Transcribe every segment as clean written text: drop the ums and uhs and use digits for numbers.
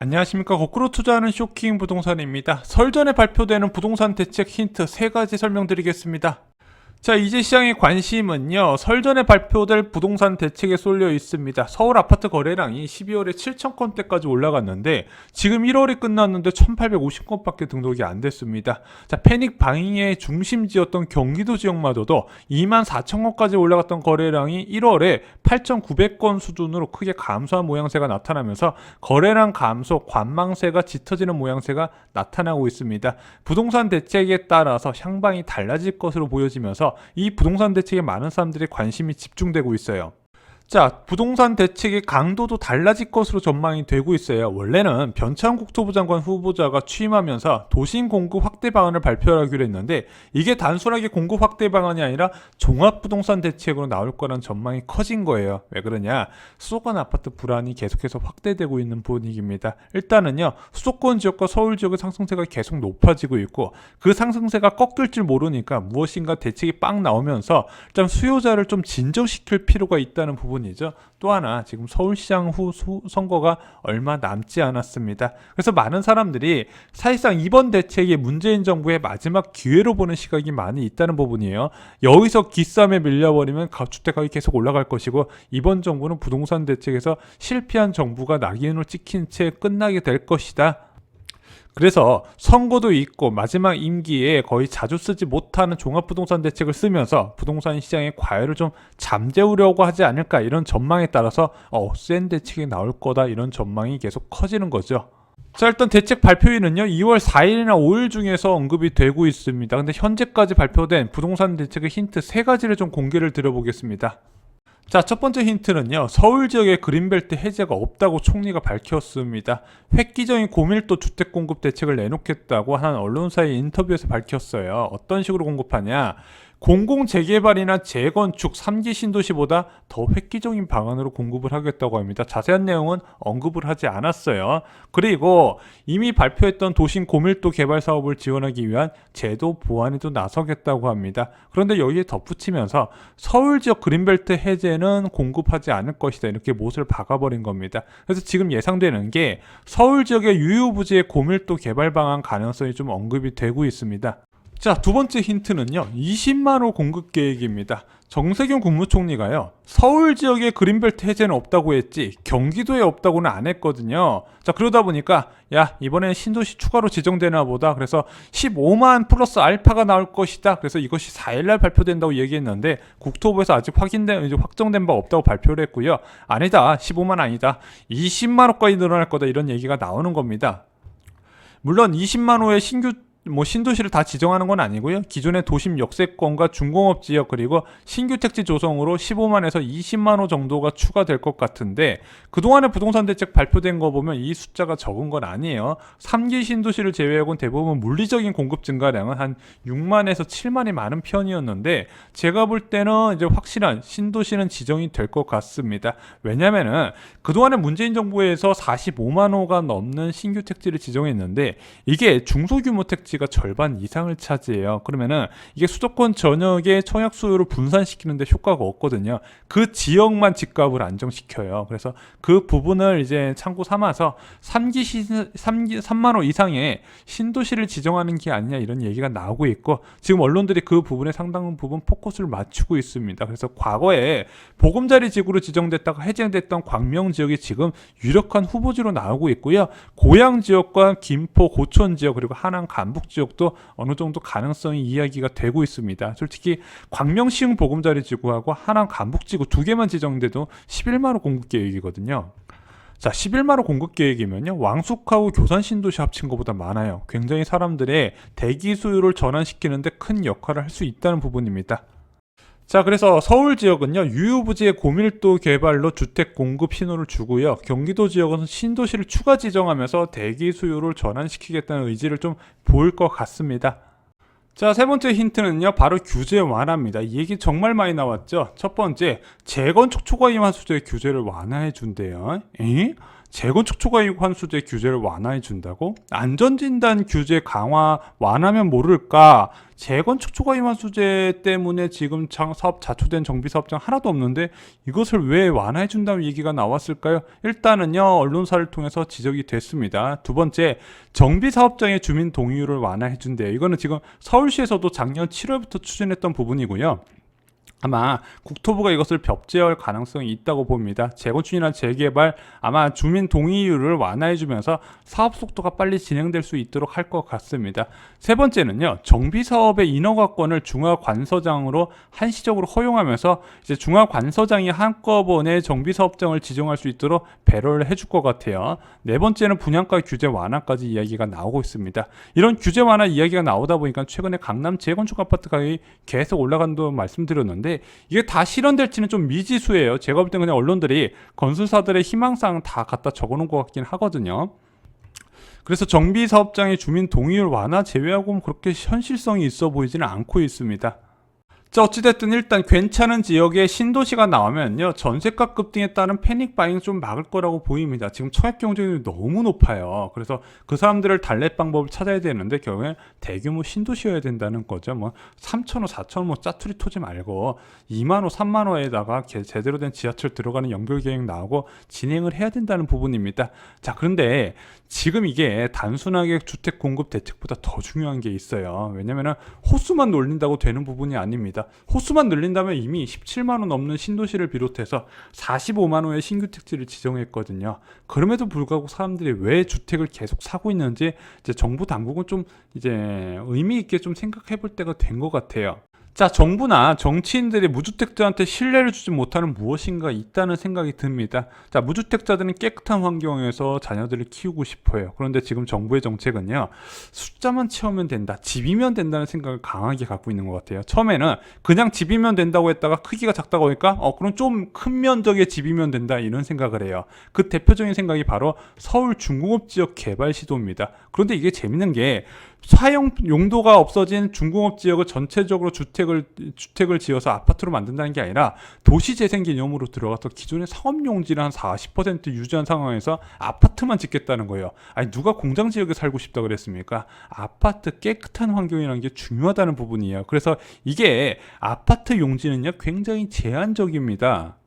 안녕하십니까. 거꾸로 투자하는 쇼킹 부동산입니다. 설 전에 발표되는 부동산 대책 힌트 3가지 설명드리겠습니다. 자, 이제 시장의 관심은요, 설 전에 발표될 부동산 대책에 쏠려 있습니다. 서울 아파트 거래량이 12월에 7,000건대까지 올라갔는데 지금 1월이 끝났는데 1,850건밖에 등록이 안 됐습니다. 자, 패닉 방잉의 중심지였던 경기도 지역마저도 24,000건까지 올라갔던 거래량이 1월에 8,900건 수준으로 크게 감소한 모양새가 나타나면서 거래량 감소, 관망세가 짙어지는 모양새가 나타나고 있습니다. 부동산 대책에 따라서 향방이 달라질 것으로 보여지면서 이 부동산 대책에 많은 사람들의 관심이 집중되고 있어요. 자, 부동산 대책의 강도도 달라질 것으로 전망이 되고 있어요. 원래는 변창흠 국토부 장관 후보자가 취임하면서 도심 공급 확대 방안을 발표하기로 했는데 이게 단순하게 공급 확대 방안이 아니라 종합부동산 대책으로 나올 거라는 전망이 커진 거예요. 왜 그러냐? 수도권 아파트 불안이 계속해서 확대되고 있는 분위기입니다. 일단은요, 수도권 지역과 서울 지역의 상승세가 계속 높아지고 있고 그 상승세가 꺾일 줄 모르니까 무엇인가 대책이 빵 나오면서 일단 수요자를 좀 진정시킬 필요가 있다는 부분 이죠. 또 하나, 지금 서울시장 후 선거가 얼마 남지 않았습니다. 그래서 많은 사람들이 사실상 이번 대책이 문재인 정부의 마지막 기회로 보는 시각이 많이 있다는 부분이에요. 여기서 기싸움에 밀려버리면 주택가격이 계속 올라갈 것이고 이번 정부는 부동산 대책에서 실패한 정부가 낙인을 찍힌 채 끝나게 될 것이다. 그래서 선거도 있고 마지막 임기에 거의 자주 쓰지 못하는 종합부동산 대책을 쓰면서 부동산 시장의 과열을 좀 잠재우려고 하지 않을까, 이런 전망에 따라서 센 대책이 나올 거다, 이런 전망이 계속 커지는 거죠. 자, 일단 대책 발표일은요 2월 4일이나 5일 중에서 언급이 되고 있습니다. 근데 현재까지 발표된 부동산 대책의 힌트 3가지를 좀 공개를 드려보겠습니다. 자, 첫 번째 힌트는요, 서울 지역의 그린벨트 해제가 없다고 총리가 밝혔습니다. 획기적인 고밀도 주택 공급 대책을 내놓겠다고 한 언론사의 인터뷰에서 밝혔어요. 어떤 식으로 공급하냐? 공공재개발이나 재건축 3기 신도시보다 더 획기적인 방안으로 공급을 하겠다고 합니다. 자세한 내용은 언급을 하지 않았어요. 그리고 이미 발표했던 도심 고밀도 개발 사업을 지원하기 위한 제도 보완에도 나서겠다고 합니다. 그런데 여기에 덧붙이면서 서울 지역 그린벨트 해제는 공급하지 않을 것이다, 이렇게 못을 박아버린 겁니다. 그래서 지금 예상되는 게 서울 지역의 유유부지의 고밀도 개발 방안 가능성이 좀 언급이 되고 있습니다. 자, 두 번째 힌트는요, 20만호 공급 계획입니다. 정세균 국무총리가요, 서울 지역에 그린벨트 해제는 없다고 했지 경기도에 없다고는 안 했거든요. 자, 그러다 보니까 이번에는 신도시 추가로 지정되나 보다, 그래서 15만 플러스 알파가 나올 것이다, 그래서 이것이 4일날 발표된다고 얘기했는데 국토부에서 아직 확정된 바 없다고 발표를 했고요. 아니다, 15만 아니다, 20만호까지 늘어날 거다, 이런 얘기가 나오는 겁니다. 물론 20만호의 신도시를 다 지정하는 건 아니고요. 기존의 도심 역세권과 중공업 지역 그리고 신규 택지 조성으로 15만에서 20만 호 정도가 추가될 것 같은데 그동안의 부동산 대책 발표된 거 보면 이 숫자가 적은 건 아니에요. 3기 신도시를 제외하고는 대부분 물리적인 공급 증가량은 한 6만에서 7만이 많은 편이었는데 제가 볼 때는 이제 확실한 신도시는 지정이 될 것 같습니다. 왜냐면은 그동안의 문재인 정부에서 45만 호가 넘는 신규 택지를 지정했는데 이게 중소규모 택지가 절반 이상을 차지해요. 그러면은 이게 수도권 전역의 청약 수요를 분산시키는데 효과가 없거든요. 그 지역만 집값을 안정시켜요. 그래서 그 부분을 이제 참고 삼아서 3만 호 이상의 신도시를 지정하는 게 아니냐, 이런 얘기가 나오고 있고 지금 언론들이 그 부분에 상당 부분 포커스를 맞추고 있습니다. 그래서 과거에 보금자리 지구로 지정됐다가 해제됐던 광명 지역이 지금 유력한 후보지로 나오고 있고요. 고양 지역과 김포, 고촌 지역 그리고 하남, 간북 지역도 어느 정도 가능성이 이야기가 되고 있습니다. 솔직히 광명, 시흥 보금자리 지구하고 하남, 간북 지구 2개만 지정돼도 11만 호 공급 계획이거든요. 자, 11만 호 공급 계획이면요, 왕숙하고 교산 신도시 합친 것보다 많아요. 굉장히 사람들의 대기 수요를 전환시키는데 큰 역할을 할 수 있다는 부분입니다. 자, 그래서 서울 지역은요, 유유부지의 고밀도 개발로 주택 공급 신호를 주고요. 경기도 지역은 신도시를 추가 지정하면서 대기 수요를 전환시키겠다는 의지를 좀 보일 것 같습니다. 자, 세 번째 힌트는요, 바로 규제 완화입니다. 이 얘기 정말 많이 나왔죠. 첫 번째, 재건축 초과 임한 수도의 규제를 완화해 준대요. 재건축 초과이익 환수제 규제를 완화해 준다고? 안전진단 규제 강화 완화면 모를까? 재건축 초과이익 환수제 때문에 지금 사업 자초된 정비사업장 하나도 없는데 이것을 왜 완화해 준다는 얘기가 나왔을까요? 일단은요, 언론사를 통해서 지적이 됐습니다. 두 번째, 정비사업장의 주민 동의율을 완화해 준대요. 이거는 지금 서울시에서도 작년 7월부터 추진했던 부분이고요. 아마 국토부가 이것을 법제화할 가능성이 있다고 봅니다. 재건축이나 재개발 아마 주민 동의율을 완화해주면서 사업 속도가 빨리 진행될 수 있도록 할 것 같습니다. 세 번째는요, 정비사업의 인허가권을 중화관서장으로 한시적으로 허용하면서 이제 중화관서장이 한꺼번에 정비사업장을 지정할 수 있도록 배려를 해줄 것 같아요. 네 번째는 분양가 규제 완화까지 이야기가 나오고 있습니다. 이런 규제 완화 이야기가 나오다 보니까 최근에 강남 재건축 아파트 가격이 계속 올라간다고 말씀드렸는데 이게 다 실현될지는 좀 미지수예요. 제가 볼 땐 그냥 언론들이 건설사들의 희망사항 다 갖다 적어놓은 것 같긴 하거든요. 그래서 정비사업장의 주민 동의율 완화 제외하고는 그렇게 현실성이 있어 보이지는 않고 있습니다. 자, 어찌됐든 일단 괜찮은 지역에 신도시가 나오면요, 전세가 급등에 따른 패닉 바잉 좀 막을 거라고 보입니다. 지금 청약 경쟁률이 너무 높아요. 그래서 그 사람들을 달랠 방법을 찾아야 되는데 결국엔 대규모 신도시여야 된다는 거죠. 뭐 3천호, 4천호 뭐 짜투리 토지 말고 2만호, 3만호에다가 제대로 된 지하철 들어가는 연결 계획 나오고 진행을 해야 된다는 부분입니다. 자, 그런데 지금 이게 단순하게 주택 공급 대책보다 더 중요한 게 있어요. 왜냐면은 호수만 놀린다고 되는 부분이 아닙니다. 호수만 늘린다면 이미 17만 호 넘는 신도시를 비롯해서 45만 호의 신규 택지를 지정했거든요. 그럼에도 불구하고 사람들이 왜 주택을 계속 사고 있는지 이제 정부 당국은 좀 이제 의미 있게 좀 생각해 볼 때가 된 것 같아요. 자, 정부나 정치인들이 무주택자한테 신뢰를 주지 못하는 무엇인가 있다는 생각이 듭니다. 자, 무주택자들은 깨끗한 환경에서 자녀들을 키우고 싶어요. 그런데 지금 정부의 정책은요, 숫자만 채우면 된다, 집이면 된다는 생각을 강하게 갖고 있는 것 같아요. 처음에는 그냥 집이면 된다고 했다가 크기가 작다고 하니까 그럼 좀 큰 면적의 집이면 된다, 이런 생각을 해요. 그 대표적인 생각이 바로 서울 중공업 지역 개발 시도입니다. 그런데 이게 재밌는 게 사용 용도가 없어진 중공업 지역을 전체적으로 주택을 지어서 아파트로 만든다는 게 아니라 도시재생 개념으로 들어가서 기존의 상업용지를 한 40% 유지한 상황에서 아파트만 짓겠다는 거예요. 아니, 누가 공장 지역에 살고 싶다 그랬습니까? 아파트 깨끗한 환경이라는 게 중요하다는 부분이에요. 그래서 이게 아파트 용지는요, 굉장히 제한적입니다.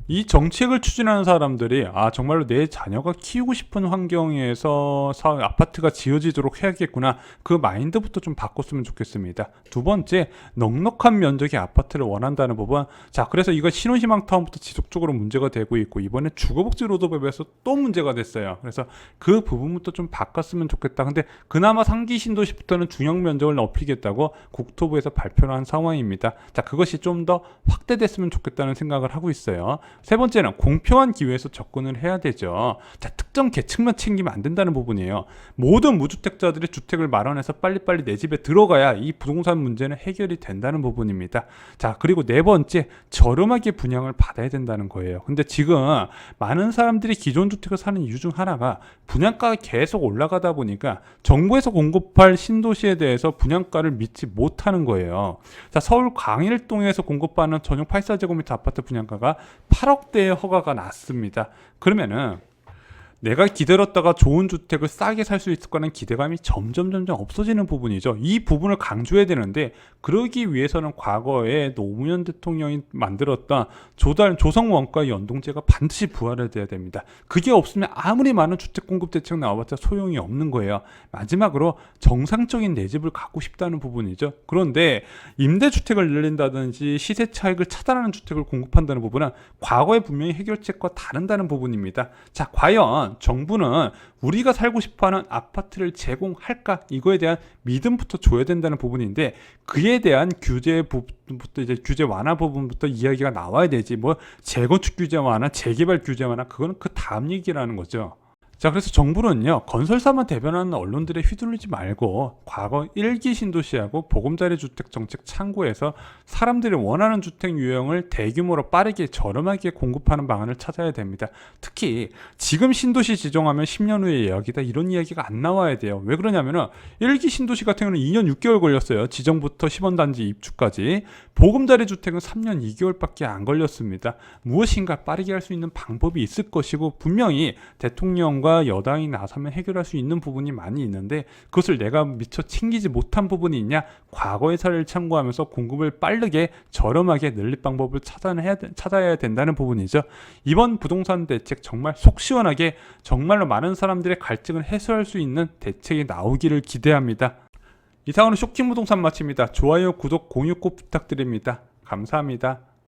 이 정책을 추진하는 사람들이 정말로 내 자녀가 키우고 싶은 환경에서 아파트가 지어지도록 해야겠구나, 그 마인드부터 좀 바꿨으면 좋겠습니다. 두 번째, 넉넉한 면적의 아파트를 원한다는 부분. 자, 그래서 이거 신혼희망타운부터 지속적으로 문제가 되고 있고 이번에 주거복지 로드맵에서 또 문제가 됐어요. 그래서 그 부분부터 좀 바꿨으면 좋겠다. 근데 그나마 상기 신도시부터는 중형 면적을 넓히겠다고 국토부에서 발표를 한 상황입니다. 자, 그것이 좀 더 확대됐으면 좋겠다는 생각을 하고 있어요. 세 번째는 공평한 기회에서 접근을 해야 되죠. 자, 특정 계층만 챙기면 안 된다는 부분이에요. 모든 무주택자들이 주택을 마련해서 빨리빨리 내 집에 들어가야 이 부동산 문제는 해결이 된다는 부분입니다. 자, 그리고 네 번째, 저렴하게 분양을 받아야 된다는 거예요. 근데 지금 많은 사람들이 기존 주택을 사는 이유 중 하나가 분양가가 계속 올라가다 보니까 정부에서 공급할 신도시에 대해서 분양가를 믿지 못하는 거예요. 자, 서울 광일동에서 공급하는 전용 84제곱미터 아파트 분양가가 8억대의 허가가 났습니다. 그러면은 내가 기다렸다가 좋은 주택을 싸게 살 수 있을 거라는 기대감이 점점 없어지는 부분이죠. 이 부분을 강조해야 되는데, 그러기 위해서는 과거에 노무현 대통령이 만들었던 조성 원가 연동제가 반드시 부활해야 됩니다. 그게 없으면 아무리 많은 주택 공급 대책 나와봤자 소용이 없는 거예요. 마지막으로 정상적인 내 집을 갖고 싶다는 부분이죠. 그런데 임대주택을 늘린다든지 시세 차익을 차단하는 주택을 공급한다는 부분은 과거에 분명히 해결책과 다른다는 부분입니다. 자, 과연 정부는 우리가 살고 싶어하는 아파트를 제공할까? 이거에 대한 믿음부터 줘야 된다는 부분인데, 그에 대한 규제부터 이제 규제 완화 부분부터 이야기가 나와야 되지, 뭐 재건축 규제 완화, 재개발 규제 완화, 그거는 그 다음 얘기라는 거죠. 자, 그래서 정부는요, 건설사만 대변하는 언론들에 휘둘리지 말고 과거 1기 신도시하고 보금자리 주택 정책 참고해서 사람들이 원하는 주택 유형을 대규모로 빠르게 저렴하게 공급하는 방안을 찾아야 됩니다. 특히 지금 신도시 지정하면 10년 후의 이야기다, 이런 이야기가 안 나와야 돼요. 왜 그러냐면은 1기 신도시 같은 경우는 2년 6개월 걸렸어요. 지정부터 시범단지 입주까지. 보금자리 주택은 3년 2개월밖에 안 걸렸습니다. 무엇인가 빠르게 할 수 있는 방법이 있을 것이고, 분명히 대통령과 여당이 나서면 해결할 수 있는 부분이 많이 있는데, 그것을 내가 미처 챙기지 못한 부분이 있냐? 과거의 사례를 참고하면서 공급을 빠르게 저렴하게 늘릴 방법을 찾아야 된다는 부분이죠. 이번 부동산 대책 정말 속 시원하게 정말로 많은 사람들의 갈증을 해소할 수 있는 대책이 나오기를 기대합니다. 이상으로 쇼킹 부동산 마칩니다. 좋아요, 구독, 공유 꼭 부탁드립니다. 감사합니다.